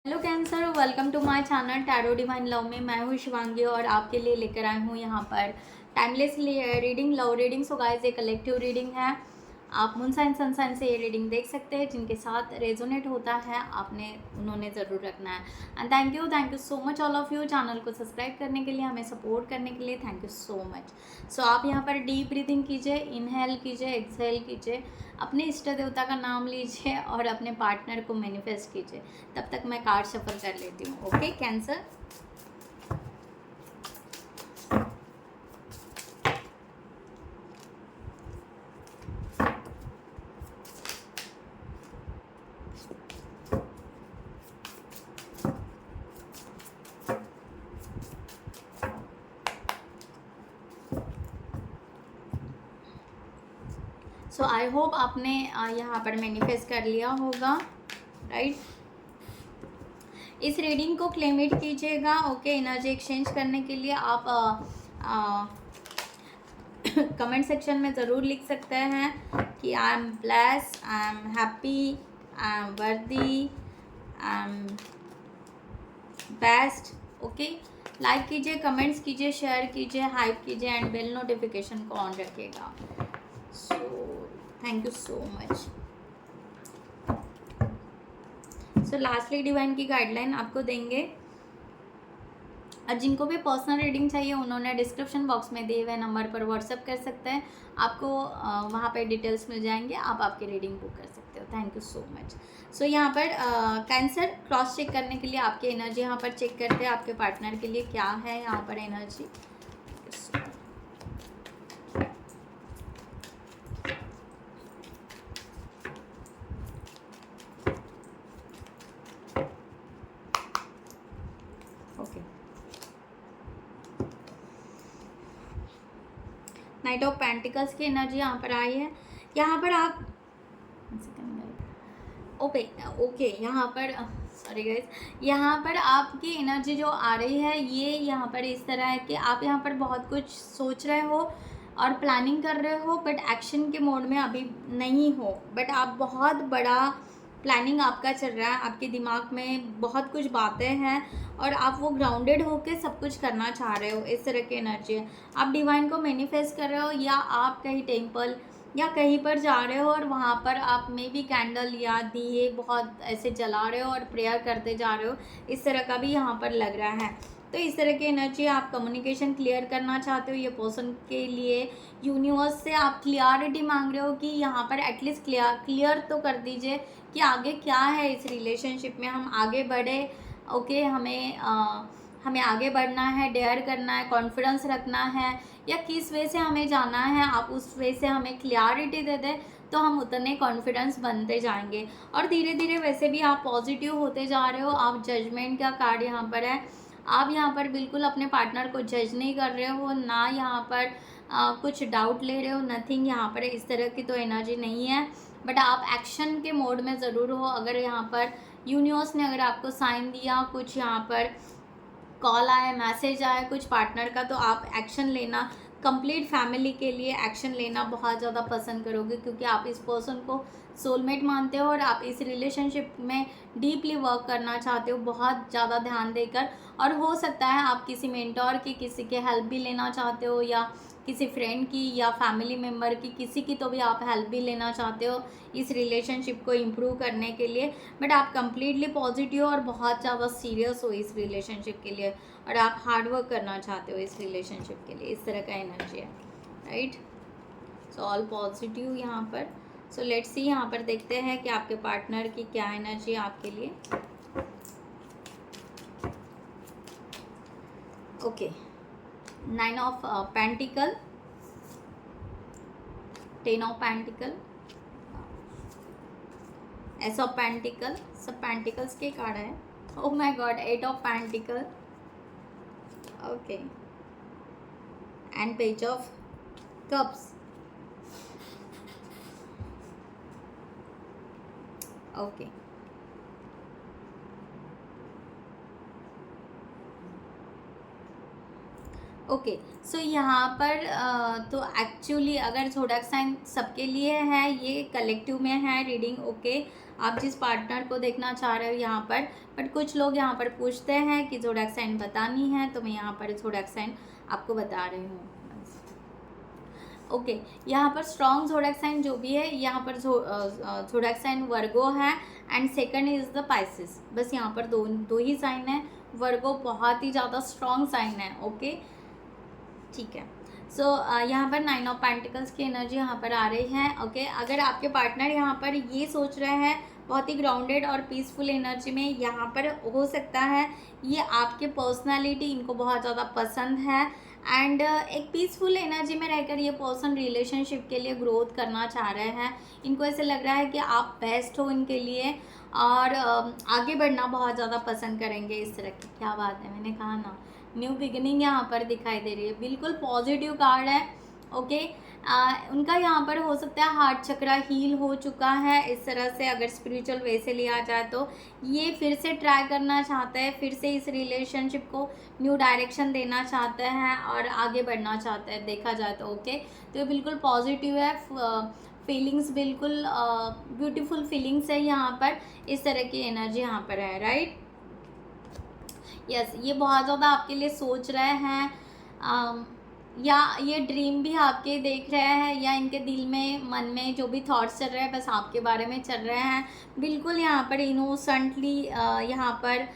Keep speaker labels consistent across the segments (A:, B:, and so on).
A: Hello Cancer, welcome to my channel Tarot Divine Love में। मैं हूँ शिवांगी और आपके लिए लेकर आई हूँ यहाँ पर timeless reading, love reading. So guys, ये कलेक्टिव रीडिंग है। आप मून साइन सन साइन से ये रीडिंग देख सकते हैं। जिनके साथ रेजोनेट होता है आपने उन्होंने ज़रूर रखना है। And thank you so much all of you channel को सब्सक्राइब करने के लिए, हमें सपोर्ट करने के लिए। Thank you so much. So आप यहाँ पर डीप ब्रीदिंग कीजिए, इनहेल कीजिए, एक्सहेल कीजिए, अपने इष्ट देवता का नाम लीजिए और अपने पार्टनर को मैनिफेस्ट कीजिए। तब तक मैं कार्ड शफल कर लेती हूँ। Okay cancer, so I hope आपने यहाँ पर मैनिफेस्ट कर लिया होगा, राइट। इस रीडिंग को क्लेमिट कीजिएगा। ओके, एनर्जी एक्सचेंज करने के लिए आप कमेंट सेक्शन में ज़रूर लिख सकते हैं कि I am blessed, I am happy, I am वर्दी, I am best. Okay, like कीजिए, कमेंट्स कीजिए, शेयर कीजिए, हाइप कीजिए एंड बेल नोटिफिकेशन को ऑन रखिएगा। So thank you so much. So lastly divine की गाइडलाइन आपको देंगे। और जिनको भी पर्सनल रीडिंग चाहिए उन्होंने डिस्क्रिप्शन बॉक्स में दिए हुए नंबर पर व्हाट्सअप कर सकते हैं। आपको वहाँ पे डिटेल्स मिल जाएंगे, आप आपकी रीडिंग बुक कर सकते हो। Thank you so much. So यहाँ पर कैंसर क्रॉस चेक करने के लिए आपकी एनर्जी यहाँ पर चेक करते हैं। आपके पार्टनर के लिए क्या है यहाँ पर energy. Okay, night of pentacles की एनर्जी यहाँ पर आई है। यहाँ पर आप ओके यहाँ पर सॉरी गाइस, यहाँ पर आपकी एनर्जी जो आ रही है ये यहाँ पर इस तरह है कि आप यहाँ पर बहुत कुछ सोच रहे हो और प्लानिंग कर रहे हो, बट एक्शन के मोड में अभी नहीं हो। बट आप बहुत बड़ा प्लानिंग आपका चल रहा है, आपके दिमाग में बहुत कुछ बातें हैं और आप वो ग्राउंडेड होकर सब कुछ करना चाह रहे हो। इस तरह की एनर्जी है। आप डिवाइन को मैनिफेस्ट कर रहे हो या आप कहीं टेम्पल या कहीं पर जा रहे हो और वहाँ पर आप मे बी कैंडल या दिए बहुत ऐसे जला रहे हो और प्रेयर करते जा रहे हो। इस तरह का भी यहाँ पर लग रहा है। तो इस तरह की एनर्जी, आप कम्युनिकेशन क्लियर करना चाहते हो ये पर्सन के लिए। यूनिवर्स से आप क्लियरिटी मांग रहे हो कि यहाँ पर एटलीस्ट क्लियर तो कर दीजिए कि आगे क्या है इस रिलेशनशिप में, हम आगे बढ़े। ओके, हमें आगे बढ़ना है, डेयर करना है, कॉन्फिडेंस रखना है या किस वे से हमें जाना है। आप उस वे से हमें क्लियरिटी दे दें तो हम उतने कॉन्फिडेंस बनते जाएंगे और धीरे धीरे वैसे भी आप पॉजिटिव होते जा रहे हो। आप जजमेंट का कार्ड यहाँ पर है। आप यहाँ पर बिल्कुल अपने पार्टनर को जज नहीं कर रहे हो, ना यहाँ पर कुछ डाउट ले रहे हो, नथिंग यहाँ पर इस तरह की तो एनर्जी नहीं है। बट आप एक्शन के मोड में ज़रूर हो। अगर यहाँ पर यूनिवर्स ने अगर आपको साइन दिया, कुछ यहाँ पर कॉल आया, मैसेज आया कुछ पार्टनर का, तो आप एक्शन लेना, कंप्लीट फैमिली के लिए एक्शन लेना बहुत ज़्यादा पसंद करोगे क्योंकि आप इस पर्सन को सोलमेट मानते हो और आप इस रिलेशनशिप में डीपली वर्क करना चाहते हो बहुत ज़्यादा ध्यान देकर। और हो सकता है आप किसी मेंटोर की, किसी के हेल्प भी लेना चाहते हो या किसी फ्रेंड की या फैमिली मेम्बर की, किसी की तो भी आप हेल्प भी लेना चाहते हो इस रिलेशनशिप को इम्प्रूव करने के लिए। बट आप कंप्लीटली पॉजिटिव और बहुत ज़्यादा सीरियस हो इस रिलेशनशिप के लिए और आप हार्ड वर्क करना चाहते हो इस रिलेशनशिप के लिए। इस तरह का एनर्जी है, राइट। सो ऑल पॉजिटिव यहाँ पर। सो लेट्स सी, यहाँ पर देखते हैं कि आपके पार्टनर की क्या एनर्जी है आपके लिए। Okay, 9 of pentacle, 10 of pentacle, ace of pentacle, सब पेंटिकल्स के कार्ड है। Oh my God, 8 of pentacle, okay, and page of cups, okay. Okay, so यहाँ पर तो एक्चुअली अगर ज़ोडिएक साइन सबके लिए है, ये कलेक्टिव में है रीडिंग। ओके, आप जिस पार्टनर को देखना चाह रहे हो यहाँ पर, बट कुछ लोग यहाँ पर पूछते हैं कि ज़ोडिएक साइन बतानी है, तो मैं यहाँ पर ज़ोडिएक साइन आपको बता रही हूँ। ओके, यहाँ पर स्ट्रॉन्ग ज़ोडिएक साइन जो भी है, यहाँ पर ज़ोडिएक साइन वर्गो है and second is the Pisces. बस यहाँ पर दो ही साइन है। वर्गो बहुत ही ज़्यादा स्ट्रॉन्ग साइन है। ओके, ठीक है। सो यहाँ पर 9 ऑफ पेंटिकल्स की एनर्जी यहाँ पर आ रही है। ओके, अगर आपके पार्टनर यहाँ पर ये सोच रहे हैं बहुत ही ग्राउंडेड और पीसफुल एनर्जी में, यहाँ पर हो सकता है ये आपके पर्सनालिटी इनको बहुत ज़्यादा पसंद है एंड एक पीसफुल एनर्जी में रहकर ये पर्सन रिलेशनशिप के लिए ग्रोथ करना चाह रहे हैं। इनको ऐसे लग रहा है कि आप बेस्ट हो इनके लिए और आगे बढ़ना बहुत ज़्यादा पसंद करेंगे इस तरह की। क्या बात है, मैंने कहा ना, न्यू बिगिनिंग यहाँ पर दिखाई दे रही है। बिल्कुल पॉजिटिव कार्ड है। ओके, उनका यहाँ पर हो सकता है हार्ट चक्रा हील हो चुका है इस तरह से, अगर स्पिरिचुअल वे से लिया जाए तो ये फिर से ट्राई करना चाहते हैं, फिर से इस रिलेशनशिप को न्यू डायरेक्शन देना चाहते हैं और आगे बढ़ना चाहते हैं देखा जाए तो। ओके, तो ये बिल्कुल पॉजिटिव है। फीलिंग्स बिल्कुल ब्यूटीफुल फीलिंग्स है यहाँ पर, इस तरह की एनर्जी यहाँ पर है। राइट, यस, ये बहुत ज़्यादा आपके लिए सोच रहे हैं या ये ड्रीम भी आपके देख रहे हैं, या इनके दिल में मन में जो भी थॉट्स चल रहे हैं बस आपके बारे में चल रहे हैं। बिल्कुल यहाँ पर इनोसेंटली, यहाँ पर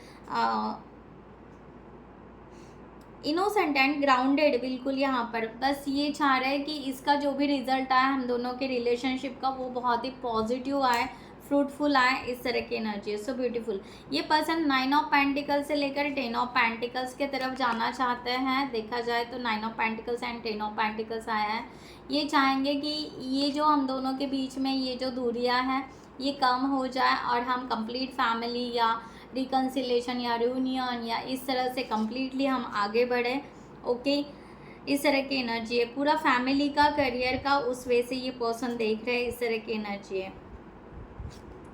A: इनोसेंट एंड ग्राउंडेड, बिल्कुल यहाँ पर बस ये चाह रहे हैं कि इसका जो भी रिजल्ट आए हम दोनों के रिलेशनशिप का, वो बहुत ही पॉजिटिव आए, फ्रूटफुल आए, इस तरह की एनर्जी है। So beautiful. ये पर्सन 9 ऑफ पेंटिकल्स से लेकर 10 ऑफ पेंटिकल्स के तरफ जाना चाहते हैं। देखा जाए तो 9 of pentacles and 10 of pentacles आया है। ये चाहेंगे कि ये जो हम दोनों के बीच में ये जो दूरियां हैं ये कम हो जाए और हम कंप्लीट फैमिली या रिकन्सिलेशन या रियूनियन या इस तरह से कम्प्लीटली हम आगे बढ़े। ओके, इस तरह की एनर्जी है। पूरा फैमिली का, करियर का, उस वे से ये पर्सन देख रहे हैं, इस तरह की एनर्जी है।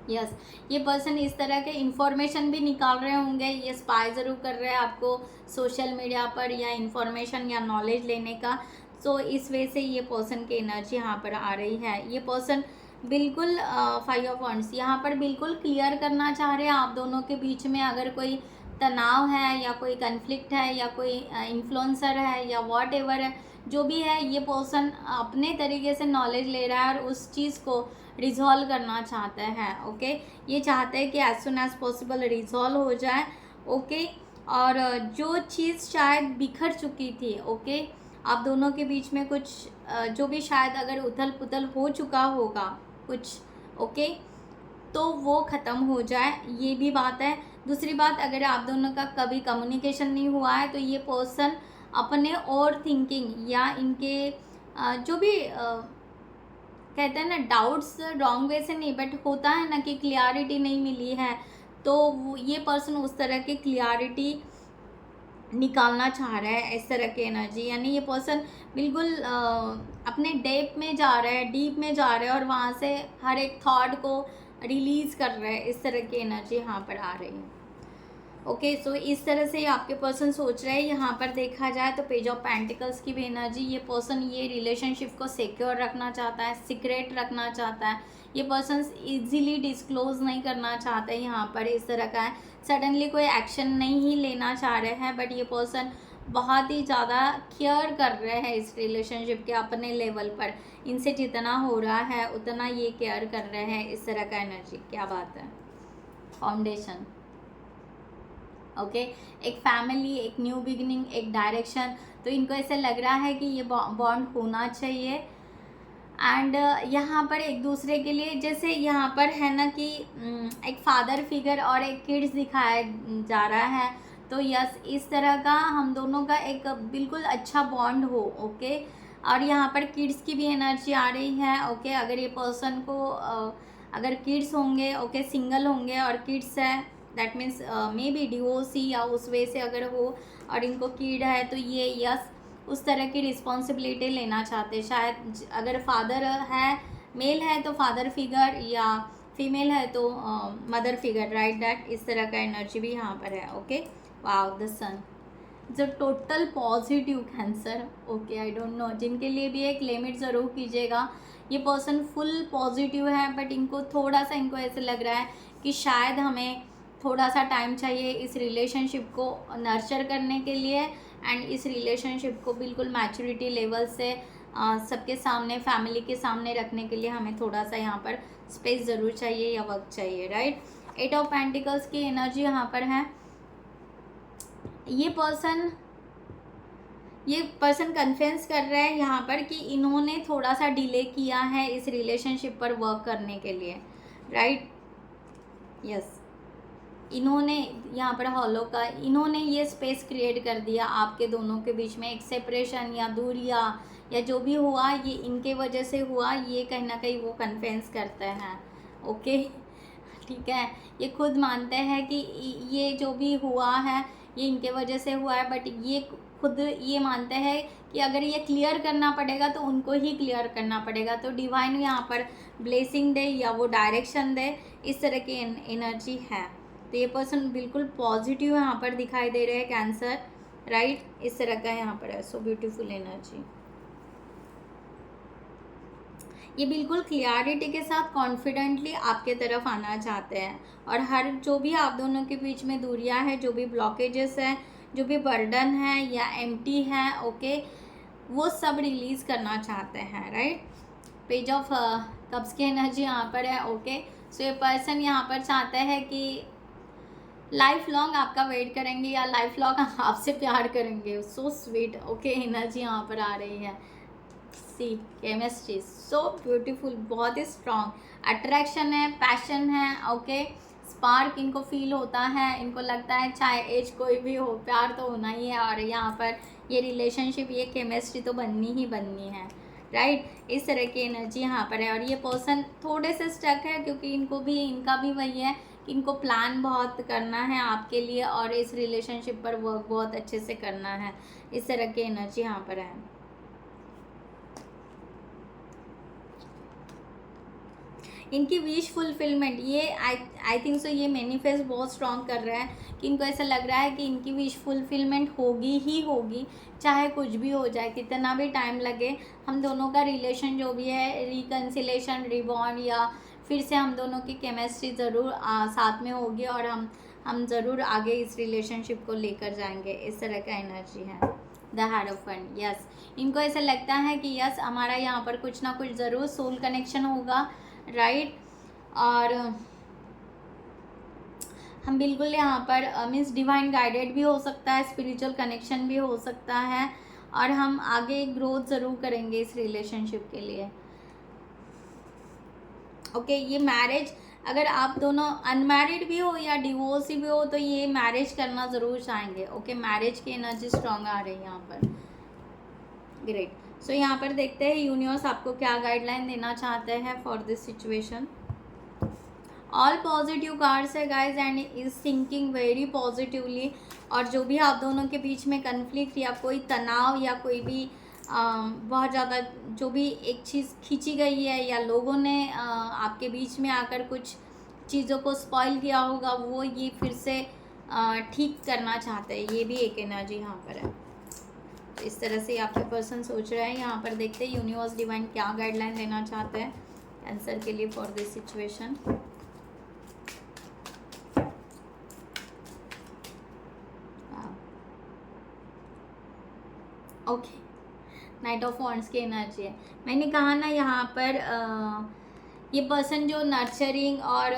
A: यस, ये पर्सन इस तरह के इंफॉर्मेशन भी निकाल रहे होंगे, ये स्पाई ज़रूर कर रहे हैं आपको सोशल मीडिया पर या इंफॉर्मेशन या नॉलेज लेने का। सो इस वे से ये पर्सन की एनर्जी यहाँ पर आ रही है। ये पर्सन बिल्कुल 5 ऑफ वॉन्ड्स यहाँ पर बिल्कुल क्लियर करना चाह रहे हैं आप दोनों के बीच में अगर कोई तनाव है या कोई कन्फ्लिक्ट है या कोई इन्फ्लुएंसर है या वॉट एवर है, जो भी है, ये पर्सन अपने तरीके से नॉलेज ले रहा है और उस चीज़ को रिजॉल्व करना चाहते हैं। ओके, ये चाहते हैं कि as soon as possible resolve हो जाए। ओके, और जो चीज़ शायद बिखर चुकी थी, ओके, आप दोनों के बीच में कुछ जो भी शायद अगर उथल पुथल हो चुका होगा कुछ, ओके, तो वो ख़त्म हो जाए, ये भी बात है। दूसरी बात, अगर आप दोनों का कभी कम्युनिकेशन नहीं हुआ है तो ये पर्सन अपने और थिंकिंग या इनके जो भी कहते हैं ना डाउट्स, रॉन्ग वे से नहीं, बट होता है ना कि क्लियरिटी नहीं मिली है, तो ये पर्सन उस तरह की क्लियरिटी निकालना चाह रहा है, इस तरह की एनर्जी। यानी ये पर्सन बिल्कुल अपने डेप में जा रहा है, डीप में जा रहा है और वहाँ से हर एक थॉट को रिलीज़ कर रहा है, इस तरह की एनर्जी यहाँ पर आ रही है। ओके, सो इस तरह से आपके पर्सन सोच रहे हैं। यहाँ पर देखा जाए तो पेज ऑफ पेंटिकल्स की भी एनर्जी, ये पर्सन ये रिलेशनशिप को सिक्योर रखना चाहता है, सीक्रेट रखना चाहता है। ये पर्सन इजीली डिस्क्लोज नहीं करना चाहते, यहाँ पर इस तरह का है। सडनली कोई एक्शन नहीं ही लेना चाह रहे हैं, बट ये पर्सन बहुत ही ज़्यादा केयर कर रहे हैं इस रिलेशनशिप के अपने लेवल पर। इनसे जितना हो रहा है उतना ये केयर कर रहे हैं, इस तरह का एनर्जी। क्या बात है, फाउंडेशन। ओके, एक फैमिली, एक न्यू बिगिनिंग, एक डायरेक्शन। तो इनको ऐसे लग रहा है कि ये बॉन्ड होना चाहिए एंड यहाँ पर एक दूसरे के लिए, जैसे यहाँ पर है ना कि एक फादर फिगर और एक किड्स दिखाया जा रहा है, तो यस, इस तरह का हम दोनों का एक बिल्कुल अच्छा बॉन्ड हो। ओके, और यहाँ पर किड्स की भी एनर्जी आ रही है। ओके, अगर ये पर्सन को अगर किड्स होंगे, ओके, सिंगल होंगे और किड्स है, that means may be divorcee या उस वे से अगर हो और इनको किड है, तो ये यस उस तरह की रिस्पॉन्सिबिलिटी लेना चाहते हैं। शायद अगर फादर है, मेल है तो फादर फिगर, या फीमेल है तो मदर फिगर, राइट, दैट इस तरह का एनर्जी भी यहाँ पर है। ओके, वाव, द सन, जो total positive cancer, okay I don't know, जिनके लिए भी एक लिमिट ज़रूर कीजिएगा। ये पर्सन फुल पॉजिटिव है, बट इनको थोड़ा सा, इनको ऐसे लग रहा है कि शायद हमें थोड़ा सा टाइम चाहिए इस रिलेशनशिप को नर्चर करने के लिए, एंड इस रिलेशनशिप को बिल्कुल मैच्योरिटी लेवल से सबके सामने, फैमिली के सामने रखने के लिए हमें थोड़ा सा यहाँ पर स्पेस ज़रूर चाहिए या वक्त चाहिए, राइट। 8 ऑफ पेंटिकल्स की एनर्जी यहाँ पर है। ये पर्सन कन्फेंस कर रहा है यहाँ पर कि इन्होंने थोड़ा सा डिले किया है इस रिलेशनशिप पर वर्क करने के लिए, राइट। यस, इन्होंने यहाँ पर हॉलो का, इन्होंने ये स्पेस क्रिएट कर दिया आपके दोनों के बीच में, एक सेपरेशन या दूरिया या जो भी हुआ ये इनके वजह से हुआ, ये कहीं ना कहीं वो कन्फेंस करते हैं, ओके ठीक है। ये खुद मानते हैं कि ये जो भी हुआ है ये इनके वजह से हुआ है, बट ये खुद ये मानते हैं कि अगर ये क्लियर करना पड़ेगा तो उनको ही क्लियर करना पड़ेगा। तो डिवाइन यहाँ पर ब्लेसिंग दे या वो डायरेक्शन दे, इस तरह की एनर्जी है। तो ये पर्सन बिल्कुल पॉजिटिव यहाँ पर दिखाई दे रहे हैं कैंसर, राइट, इस तरह का यहाँ पर है। So beautiful energy. ये बिल्कुल क्लियरिटी के साथ कॉन्फिडेंटली आपके तरफ आना चाहते हैं, और हर जो भी आप दोनों के बीच में दूरियां हैं, जो भी ब्लॉकेजेस हैं, जो भी बर्डन है या एम्प्टी है, ओके, वो सब रिलीज़ करना चाहते हैं, राइट। पेज ऑफ कप्स की एनर्जी यहाँ पर है, ओके। सो ये पर्सन यहाँ पर चाहते हैं कि लाइफ लॉन्ग आपका वेट करेंगे या लाइफ लॉन्ग आपसे प्यार करेंगे। सो स्वीट, ओके, एनर्जी यहाँ पर आ रही है। सी केमिस्ट्री सो ब्यूटीफुल, बहुत ही स्ट्रॉन्ग अट्रैक्शन है, पैशन है, ओके, स्पार्क इनको फील होता है, इनको लगता है चाहे एज कोई भी हो प्यार तो होना ही है, और यहाँ पर ये रिलेशनशिप, ये केमिस्ट्री तो बननी ही बननी है, राइट। इस तरह की एनर्जी यहाँ पर है। और ये पर्सन थोड़े से स्टक है क्योंकि इनको भी, इनका भी वही है कि इनको प्लान बहुत करना है आपके लिए और इस रिलेशनशिप पर वर्क बहुत अच्छे से करना है। इस तरह की एनर्जी यहाँ पर है। इनकी विश फुलफिलमेंट, ये आई थिंक सो ये मैनिफेस्ट बहुत स्ट्रॉन्ग कर रहा है कि इनको ऐसा लग रहा है कि इनकी विश फुलफिलमेंट होगी ही होगी, चाहे कुछ भी हो जाए, कितना भी टाइम लगे। हम दोनों का रिलेशन जो भी है, रिकन्सिलेशन, रिबॉन्ड, या फिर से हम दोनों की केमिस्ट्री ज़रूर साथ में होगी, और हम ज़रूर आगे इस रिलेशनशिप को लेकर जाएंगे। इस तरह का एनर्जी है। The hard of one, yes, इनको ऐसा लगता है कि यस हमारा यहाँ पर कुछ ना कुछ ज़रूर सोल कनेक्शन होगा, राइट। और हम बिल्कुल यहाँ पर मीन्स डिवाइन गाइडेड भी हो सकता है, स्पिरिचुअल कनेक्शन भी हो सकता है, और हम आगे ग्रोथ ज़रूर करेंगे इस रिलेशनशिप के लिए, ओके। ये मैरिज, अगर आप दोनों अनमैरिड भी हो या डिवोर्सी भी हो तो ये मैरिज करना ज़रूर चाहेंगे, ओके। मैरिज की एनर्जी स्ट्रॉन्ग आ रही है यहाँ पर, ग्रेट। सो यहाँ पर देखते हैं यूनिवर्स आपको क्या गाइडलाइन देना चाहते हैं for this situation. All positive cards है guys, and is thinking very positively. और जो भी आप दोनों के बीच में कन्फ्लिक्ट या कोई तनाव या कोई भी बहुत ज़्यादा जो भी एक चीज़ खींची गई है, या लोगों ने आपके बीच में आकर कुछ चीज़ों को स्पॉइल किया होगा, वो ये फिर से ठीक करना चाहते हैं। ये भी एक एनर्जी यहाँ पर है। तो इस तरह से आपके पर्सन सोच रहे हैं। यहाँ पर देखते हैं यूनिवर्स डिवाइन क्या गाइडलाइन देना चाहते हैं कैंसर के लिए for this situation. Okay, night of wands की एनर्जी है। मैंने कहा ना यहाँ पर ये पर्सन जो नर्चरिंग और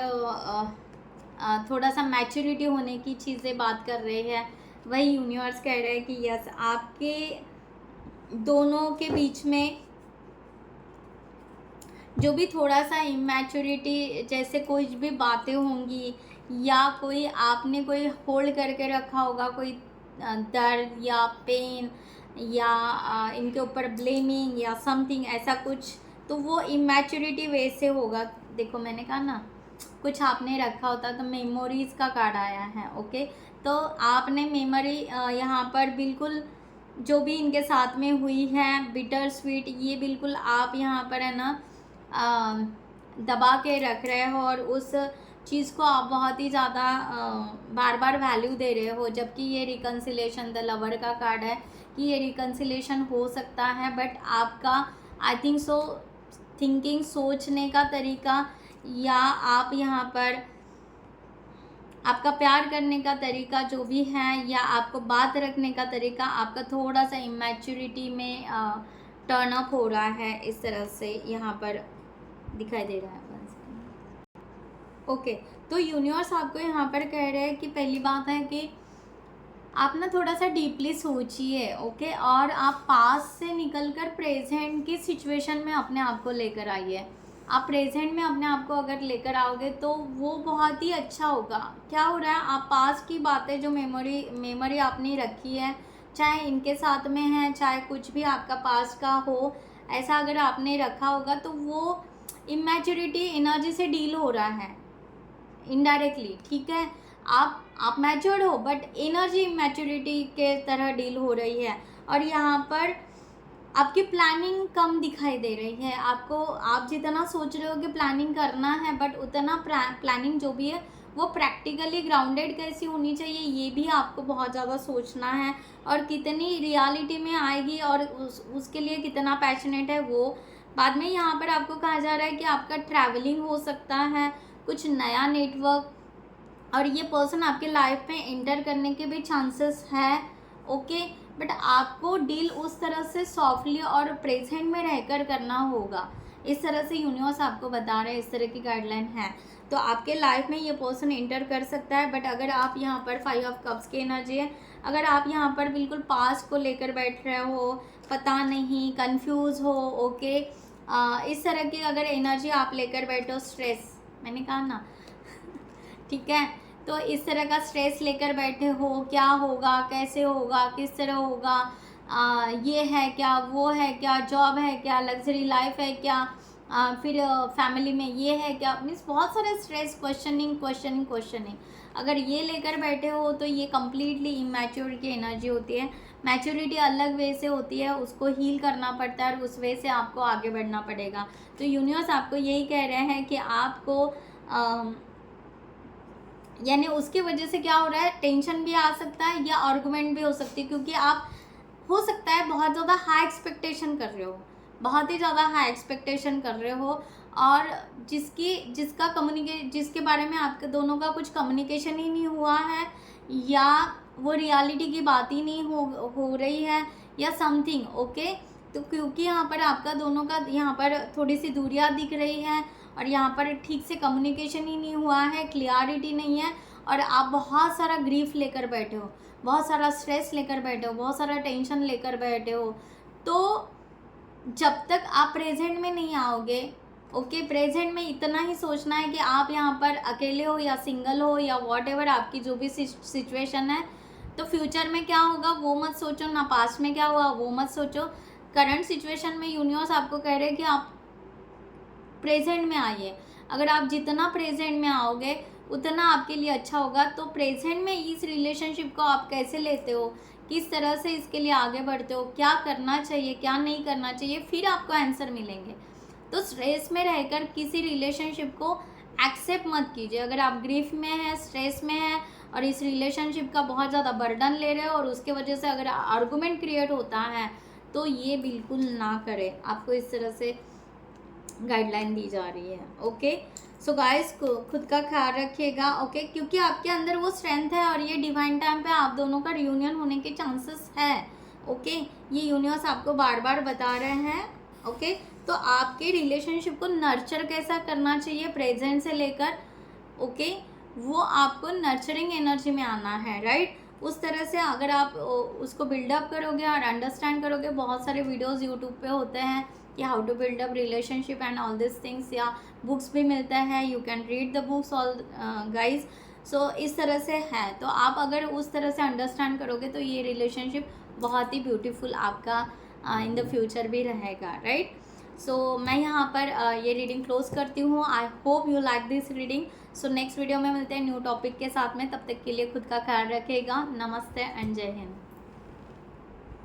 A: थोड़ा सा मैच्योरिटी होने की चीज़ें बात कर रहे हैं, वही यूनिवर्स कह रहे हैं कि यस आपके दोनों के बीच में जो भी थोड़ा सा इमैच्योरिटी जैसे कोई भी बातें होंगी, या कोई आपने कोई होल्ड करके रखा होगा, कोई दर्द या पेन, या इनके ऊपर ब्लेमिंग या समथिंग ऐसा कुछ, तो वो इमैच्योरिटी वे से होगा। देखो मैंने कहा ना कुछ आपने रखा होता, तो मेमोरीज़ का कार्ड आया है, ओके। तो आपने मेमोरी यहाँ पर बिल्कुल जो भी इनके साथ में हुई है बिटर स्वीट, ये बिल्कुल आप यहाँ पर है ना दबा के रख रहे हो, और उस चीज़ को आप बहुत ही ज़्यादा बार बार वैल्यू दे रहे हो, जबकि ये रिकन्सिलेशन द लवर का कार्ड है कि ये रिकन्सिलेशन हो सकता है, बट आपका आई थिंक सो थिंकिंग, सोचने का तरीका, या आप यहाँ पर आपका प्यार करने का तरीका जो भी है, या आपको बात रखने का तरीका, आपका थोड़ा सा इमेच्योरिटी में टर्न अप हो रहा है, इस तरह से यहाँ पर दिखाई दे रहा है। ओके तो यूनिवर्स आपको यहाँ पर कह रहे हैं कि पहली बात है कि आप ना थोड़ा सा डीपली सोचिए, ओके, और आप पास्ट से निकलकर प्रेजेंट की सिचुएशन में अपने आप को लेकर आइए। आप प्रेजेंट में अपने आप को अगर लेकर आओगे तो वो बहुत ही अच्छा होगा। क्या हो रहा है, आप पास्ट की बातें जो मेमोरी आपने रखी है, चाहे इनके साथ में है, चाहे कुछ भी आपका पास्ट का हो, ऐसा अगर आपने रखा होगा तो वो इमेच्योरिटी एनर्जी से डील हो रहा है इनडायरेक्टली, ठीक है। आप मैच्योर्ड हो बट एनर्जी इमेच्योरिटी के तरह डील हो रही है, और यहाँ पर आपकी प्लानिंग कम दिखाई दे रही है। आपको, आप जितना सोच रहे हो कि प्लानिंग करना है, बट उतना प्लानिंग जो भी है वो प्रैक्टिकली ग्राउंडेड कैसी होनी चाहिए ये भी आपको बहुत ज़्यादा सोचना है, और कितनी रियलिटी में आएगी और उसके लिए कितना पैशनेट है वो बाद में। यहाँ पर आपको कहा जा रहा है कि आपका ट्रैवलिंग हो सकता है, कुछ नया नेटवर्क, और ये पर्सन आपके लाइफ में एंटर करने के भी चांसेस है, ओके। बट आपको डील उस तरह से सॉफ्टली और प्रेजेंट में रहकर करना होगा, इस तरह से यूनिवर्स आपको बता रहे हैं, इस तरह की गाइडलाइन है। तो आपके लाइफ में ये पर्सन एंटर कर सकता है, बट अगर आप यहाँ पर 5 ऑफ कप्स की एनर्जी है, अगर आप यहाँ पर बिल्कुल पास्ट को लेकर बैठ रहे हो, पता नहीं, कंफ्यूज हो, ओके, इस तरह की अगर एनर्जी आप लेकर बैठो, स्ट्रेस, मैंने कहा ना ठीक है, तो इस तरह का स्ट्रेस लेकर बैठे हो, क्या होगा, कैसे होगा, किस तरह होगा, ये है क्या, वो है क्या, जॉब है क्या, लग्जरी लाइफ है क्या, फिर फैमिली में ये है क्या, मीन्स बहुत सारे स्ट्रेस, क्वेश्चनिंग अगर ये लेकर बैठे हो तो ये कम्प्लीटली इमेच्योर की एनर्जी होती है। मैच्योरिटी अलग वे से होती है, उसको हील करना पड़ता है और उस वे से आपको आगे बढ़ना पड़ेगा। तो यूनिवर्स आपको यही कह रहे हैं कि आपको यानी उसकी वजह से क्या हो रहा है, टेंशन भी आ सकता है या आर्गुमेंट भी हो सकती है, क्योंकि आप हो सकता है बहुत ज़्यादा हाई एक्सपेक्टेशन कर रहे हो, बहुत ही ज़्यादा हाई एक्सपेक्टेशन कर रहे हो, और जिसके बारे में आपके दोनों का कुछ कम्युनिकेशन ही नहीं हुआ है, या वो रियलिटी की बात ही नहीं हो रही है, या समथिंग, ओके। तो क्योंकि यहाँ पर आपका दोनों का यहाँ पर थोड़ी सी दूरियाँ दिख रही है, और यहाँ पर ठीक से कम्युनिकेशन ही नहीं हुआ है, क्लियरिटी नहीं है, और आप बहुत सारा ग्रीफ लेकर बैठे हो, बहुत सारा स्ट्रेस लेकर बैठे हो, बहुत सारा टेंशन लेकर बैठे हो। तो जब तक आप प्रेजेंट में नहीं आओगे, ओके, प्रेजेंट में इतना ही सोचना है कि आप यहाँ पर अकेले हो या सिंगल हो या वॉट आपकी जो भी सिचुएशन है, तो फ्यूचर में क्या होगा वो मत सोचो, ना पास्ट में क्या हुआ वो मत सोचो। करंट सिचुएशन में यूनिवर्स आपको कह रहे हैं कि आप प्रेजेंट में आइए। अगर आप जितना प्रेजेंट में आओगे उतना आपके लिए अच्छा होगा। तो प्रेजेंट में इस रिलेशनशिप को आप कैसे लेते हो, किस तरह से इसके लिए आगे बढ़ते हो, क्या करना चाहिए, क्या नहीं करना चाहिए, फिर आपको आंसर मिलेंगे। तो स्ट्रेस में रहकर किसी रिलेशनशिप को एक्सेप्ट मत कीजिए। अगर आप ग्रीफ में हैं, स्ट्रेस में हैं और इस रिलेशनशिप का बहुत ज़्यादा बर्डन ले रहे हो और उसके वजह से अगर आर्गुमेंट क्रिएट होता है तो ये बिल्कुल ना करें। आपको इस तरह से गाइडलाइन दी जा रही है, ओके। सो गाइस को खुद का ख्याल रखिएगा, ओके, क्योंकि आपके अंदर वो स्ट्रेंथ है और ये डिवाइन टाइम पे आप दोनों का रियूनियन होने के चांसेस है, ओके। ये यूनिवर्स आपको बार बार बता रहे हैं, ओके। तो आपके रिलेशनशिप को नर्चर कैसा करना चाहिए प्रेजेंट से लेकर, ओके, वो आपको नर्चरिंग एनर्जी में आना है, राइट। उस तरह से अगर आप उसको बिल्डअप करोगे और अंडरस्टैंड करोगे, बहुत सारे वीडियोस यूट्यूब पे होते हैं कि how to build up relationship and all this things, या बुक्स भी मिलता है, you can read the books all guys. So इस तरह से है, तो आप अगर उस तरह से अंडरस्टैंड करोगे तो ये रिलेशनशिप बहुत ही ब्यूटीफुल आपका इन द फ्यूचर भी रहेगा, राइट। सो मैं यहाँ पर ये रीडिंग क्लोज करती हूँ। I hope you like this reading. So next video में मिलते हैं न्यू टॉपिक के साथ में। तब तक के लिए खुद का ख्याल रखिएगा। नमस्ते एंड जय हिंद।